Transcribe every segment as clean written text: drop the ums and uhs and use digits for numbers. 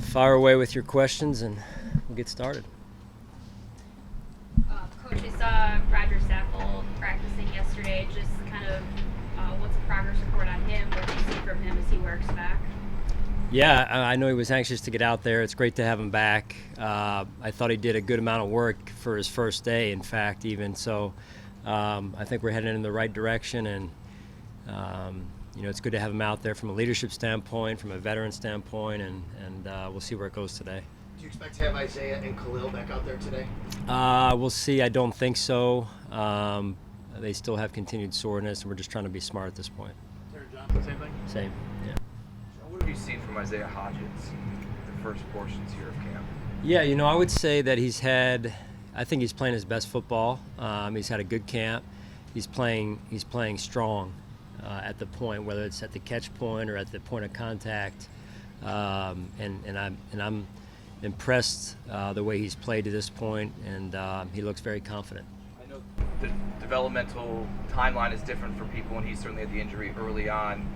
fire away with your questions and we'll get started. Coach, I saw Rodger Saffold practicing yesterday. Just kind of what's the progress report on him? What do you see from him as he works back? Yeah, I know he was anxious to get out there. It's great to have him back. I thought he did a good amount of work for his first day, in fact, even. So I think we're heading in the right direction, and it's good to have him out there from a leadership standpoint, from a veteran standpoint, and we'll see where it goes today. Do you expect to have Isaiah and Khalil back out there today? We'll see. I don't think so. They still have continued soreness, and we're just trying to be smart at this point. Jonathan, same thing? Same, yeah. What have you seen from Isaiah Hodgins the first portions here of camp? Yeah, I would say that I think he's playing his best football. He's had a good camp. He's playing strong at the point, whether it's at the catch point or at the point of contact. And I'm impressed the way he's played to this point, and he looks very confident. I know the developmental timeline is different for people, and he certainly had the injury early on.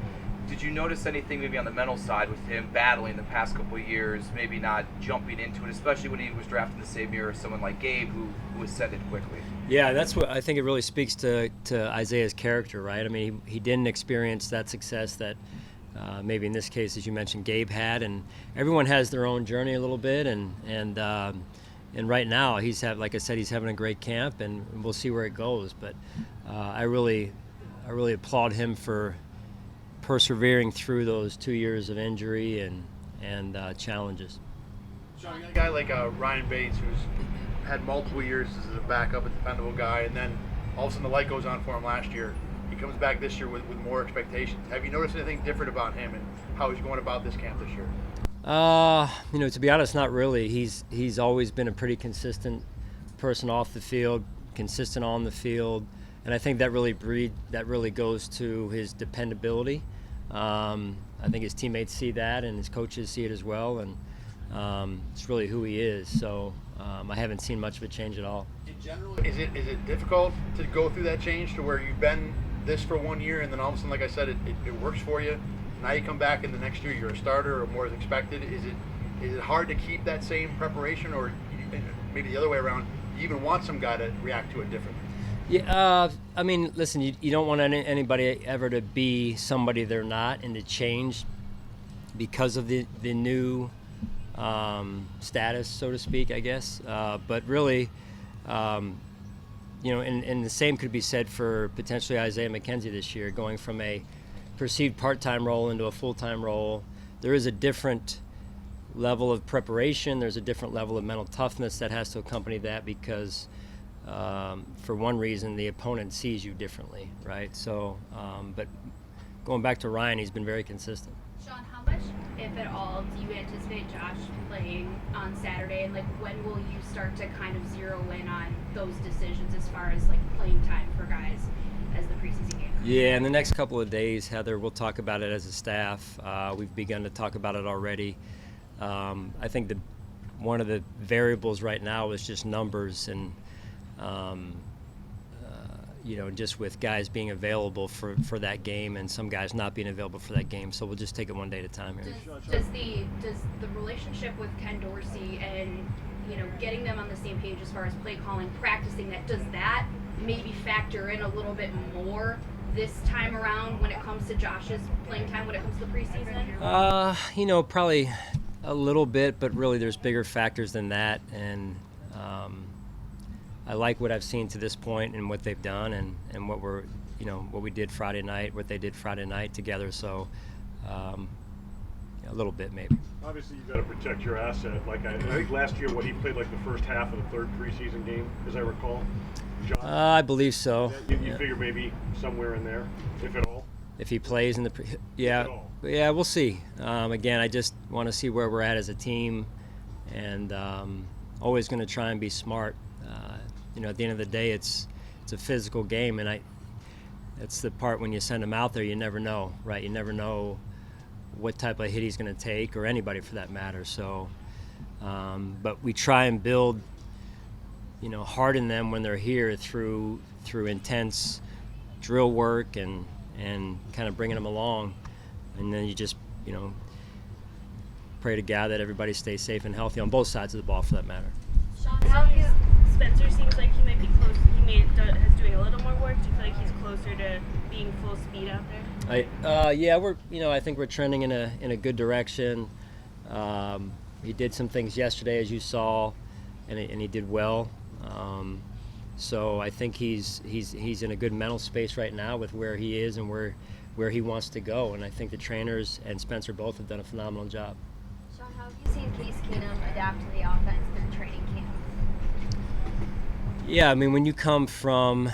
Did you notice anything maybe on the mental side with him battling the past couple of years, maybe not jumping into it, especially when he was drafted in the same year as someone like Gabe who ascended quickly? Yeah, that's what I think it really speaks to Isaiah's character, right? I mean, he didn't experience that success that maybe in this case, as you mentioned, Gabe had, and everyone has their own journey a little bit, and right now like I said, he's having a great camp, and we'll see where it goes. But I really applaud him for persevering through those 2 years of injury and challenges. Sean, you got a guy like Ryan Bates, who's had multiple years as a backup, a dependable guy, and then all of a sudden the light goes on for him last year. He comes back this year with more expectations. Have you noticed anything different about him and how he's going about this camp this year? To be honest, not really. He's always been a pretty consistent person off the field, consistent on the field, and I think that really goes to his dependability. I think his teammates see that, and his coaches see it as well, and it's really who he is. So I haven't seen much of a change at all. In general, is it difficult to go through that change to where you've been this for 1 year, and then all of a sudden, like I said, it works for you? Now you come back in the next year, you're a starter or more as expected. Is it hard to keep that same preparation, or maybe the other way around, you even want some guy to react to it differently? Yeah, I mean, listen, you don't want anybody ever to be somebody they're not and to change because of the new status, so to speak, I guess. But really, and the same could be said for potentially Isaiah McKenzie this year, going from a perceived part-time role into a full-time role. There is a different level of preparation. There's a different level of mental toughness that has to accompany that because for one reason, the opponent sees you differently, right? So, but going back to Ryan, he's been very consistent. Sean, how much, if at all, do you anticipate Josh playing on Saturday, and when will you start to kind of zero in on those decisions as far as playing time for guys as the preseason game comes? Yeah, in the next couple of days, Heather, we'll talk about it as a staff. We've begun to talk about it already. I think one of the variables right now is just numbers and just with guys being available for that game and some guys not being available for that game. So we'll just take it one day at a time here. Does the relationship with Ken Dorsey and getting them on the same page as far as play calling, practicing does that maybe factor in a little bit more this time around when it comes to Josh's playing time when it comes to the preseason? Probably a little bit, but really there's bigger factors than that, and I like what I've seen to this point and what they've done and what we did Friday night, what they did Friday night together. So a little bit maybe. Obviously, you've got to protect your asset. I think last year when he played the first half of the third preseason game, as I recall. John, I believe so. You figure maybe somewhere in there, if at all. If he plays in yeah, we'll see. Again, I just want to see where we're at as a team, and always going to try and be smart. At the end of the day, it's a physical game, and that's the part when you send him out there, you never know, right? You never know what type of hit he's going to take, or anybody for that matter. So, but we try and build, harden them when they're here through intense drill work and kind of bringing them along, and then you just pray to God that everybody stays safe and healthy on both sides of the ball, for that matter. Sean, how is Spencer seems like he might be close. Is doing a little more work. Do you feel like he's closer to being full speed out there? Yeah, I think we're trending in a good direction. He did some things yesterday, as you saw, and he did well. So I think he's in a good mental space right now with where he is and where he wants to go. And I think the trainers and Spencer both have done a phenomenal job. Sean, how have you seen Case Keenum adapt to the offense through training camp? Yeah, I mean, when you come from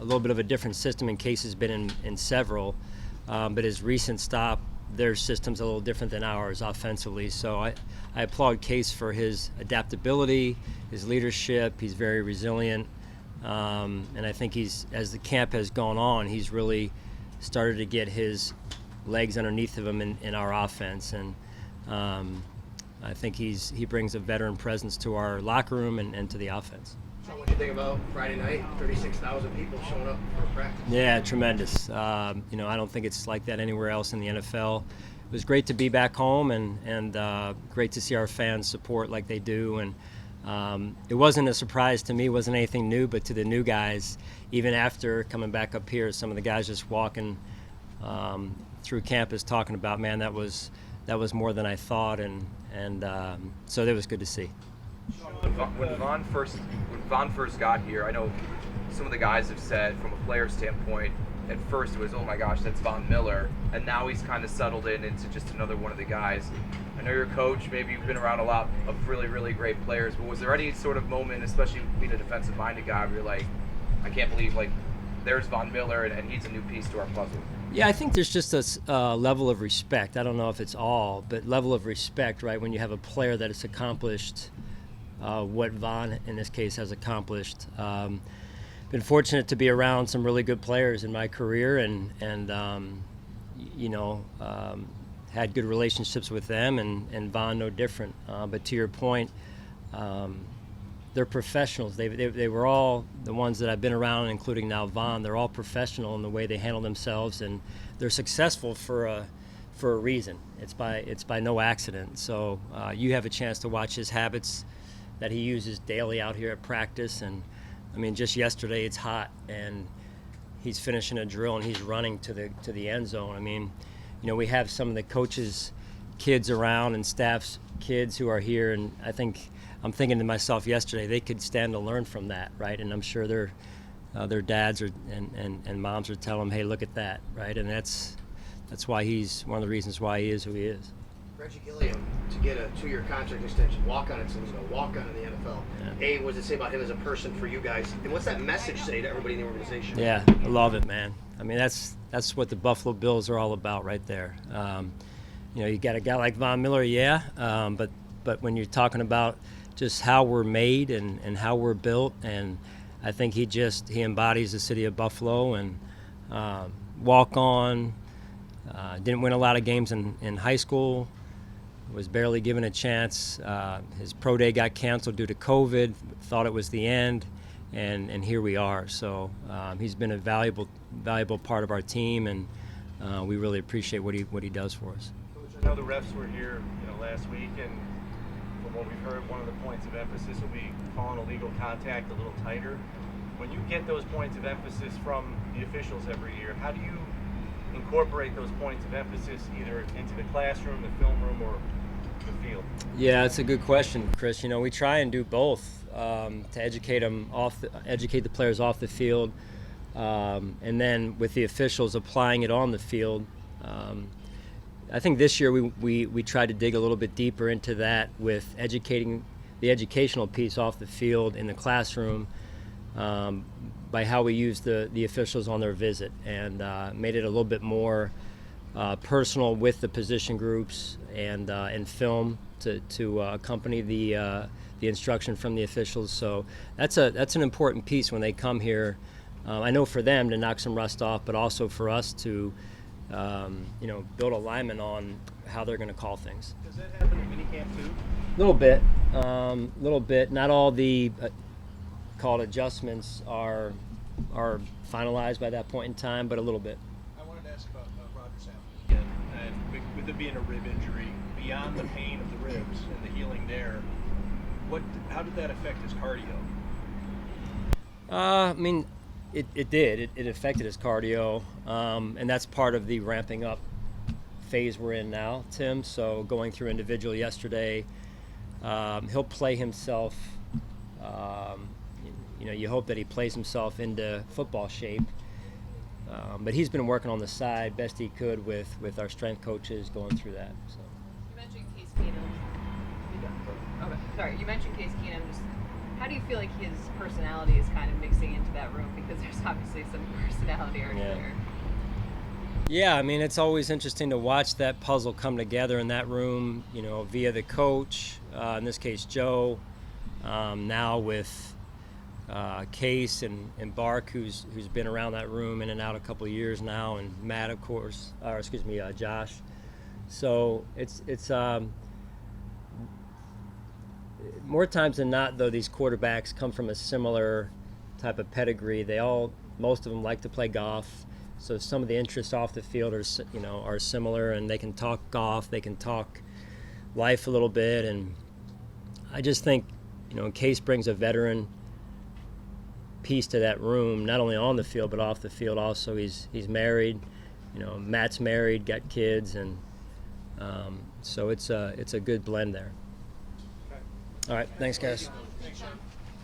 a little bit of a different system, and Case has been in several, but his recent stop, their system's a little different than ours offensively. So I applaud Case for his adaptability, his leadership. He's very resilient, and I think as the camp has gone on, he's really started to get his legs underneath of him in our offense, and I think he brings a veteran presence to our locker room and to the offense. So what do you think about Friday night? 36,000 people showing up for practice. Yeah, tremendous. I don't think it's like that anywhere else in the NFL. It was great to be back home and great to see our fans support like they do. And it wasn't a surprise to me. It wasn't anything new, but to the new guys, even after coming back up here, some of the guys just walking through campus talking about, man, that was more than I thought, and so that was good to see. When Von first got here, I know some of the guys have said from a player standpoint, at first it was, oh my gosh, that's Von Miller, and now he's kind of settled into just another one of the guys. I know you're a coach, maybe you've been around a lot of really, really great players, but was there any sort of moment, especially being a defensive-minded guy, where you're like, I can't believe, like, there's Von Miller, and he's a new piece to our puzzle? Yeah, I think there's just a level of respect. I don't know if it's all, but level of respect, right, when you have a player that has accomplished what Von, in this case, has accomplished. Been fortunate to be around some really good players in my career, and had good relationships with them, and Von no different. But to your point, they're professionals. They were all the ones that I've been around, including now Von. They're all professional in the way they handle themselves, and they're successful for a reason. It's by no accident. So you have a chance to watch his habits that he uses daily out here at practice. And I mean, just yesterday it's hot and he's finishing a drill and he's running to the end zone. I mean, we have some of the coaches' kids around and staff's kids who are here, and I'm thinking to myself yesterday, they could stand to learn from that, right? And I'm sure their dads and moms are telling them, hey, look at that, right? And that's why he's one of the reasons why he is who he is. Reggie Gilliam, to get a 2-year contract extension, walk-on, it seems, a walk-on in the NFL. Yeah. What does it say about him as a person for you guys? And what's that message say to everybody in the organization? Yeah, I love it, man. I mean, that's what the Buffalo Bills are all about right there. You got a guy like Von Miller, but when you're talking about just how we're made and how we're built, and I think he embodies the city of Buffalo, and walk on, didn't win a lot of games in high school, was barely given a chance. His pro day got canceled due to COVID, thought it was the end, and here we are. So he's been a valuable part of our team, and we really appreciate what he does for us. Coach, I know the refs were here last week, and from what we've heard, one of the points of emphasis will be calling illegal contact a little tighter. When you get those points of emphasis from the officials every year, how do you incorporate those points of emphasis either into the classroom, the film room, or the field? Yeah, that's a good question, Chris. We try and do both to educate the players off the field, and then with the officials applying it on the field. I think this year we tried to dig a little bit deeper into that with educating the educational piece off the field in the classroom, by how we use the officials on their visit, and made it a little bit more personal with the position groups and film to accompany the instruction from the officials. So that's an important piece when they come here. I know for them to knock some rust off, but also for us to build alignment on how they're going to call things. Does that happen in minicamp too? Little bit. Not all the called adjustments are finalized by that point in time, but a little bit. I wanted to ask about Rodger Saffold again, and with it being a rib injury, being beyond the pain of the ribs and the healing there, how did that affect his cardio? I mean, it did. It affected his cardio, and that's part of the ramping up phase we're in now, Tim. So going through individual yesterday, he'll play himself. You hope that he plays himself into football shape. But he's been working on the side best he could with our strength coaches going through that. So. You mentioned Case Keenum. Okay, sorry. You mentioned Case Keenum. Just how do you feel like his personality is kind of mixing into that room? Because there's obviously some personality already there. Yeah, I mean, it's always interesting to watch that puzzle come together in that room, via the coach, in this case, Joe, now with Case and Bark, who's been around that room in and out a couple of years now, and Matt, of course, Josh. So it's more times than not, though, these quarterbacks come from a similar type of pedigree. Most of them like to play golf. So some of the interests off the field are similar, and they can talk golf, they can talk life a little bit, and I just think, Case brings a veteran piece to that room, not only on the field but off the field also. He's married, Matt's married, got kids, and so it's a good blend there. All right, thanks guys. Thanks, Sean.